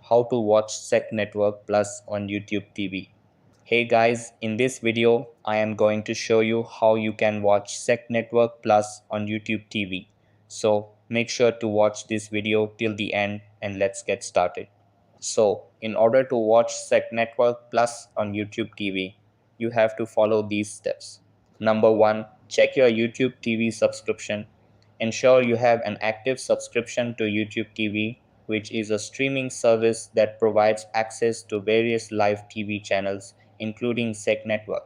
how to watch SEC Network Plus on YouTube TV. Hey guys, in this video, I am going to show you how you can watch SEC Network Plus on YouTube TV. So make sure to watch this video till the end and let's get started. So in order to watch SEC Network Plus on YouTube TV, you have to follow these steps. Number 1, check your YouTube TV subscription. Ensure you have an active subscription to YouTube TV, which is a streaming service that provides access to various live TV channels, including SEC Network.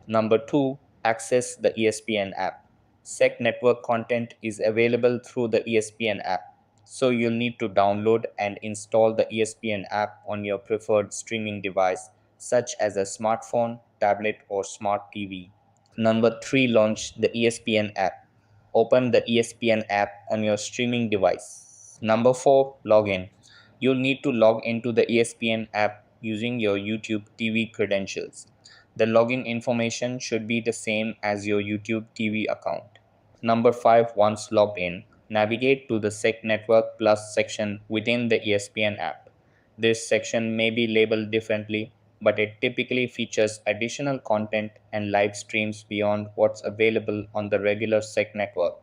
Number 2, access the ESPN app. SEC Network content is available through the ESPN app, so you'll need to download and install the ESPN app on your preferred streaming device, such as a smartphone, tablet, or smart TV. Number 3, launch the ESPN app. Open the ESPN app on your streaming device. Number 4, log in. You'll need to log into the ESPN app using your YouTube TV credentials. The login information should be the same as your YouTube TV account. Number 5, once logged in, navigate to the SEC Network Plus section within the ESPN app. This section may be labeled differently, but it typically features additional content and live streams beyond what's available on the regular SEC network.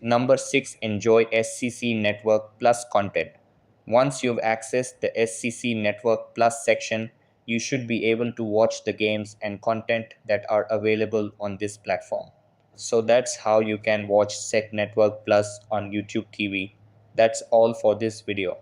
Number 6, enjoy SCC Network Plus content. Once you've accessed the SCC Network Plus section, you should be able to watch the games and content that are available on this platform. So that's how you can watch SEC Network Plus on YouTube TV. That's all for this video.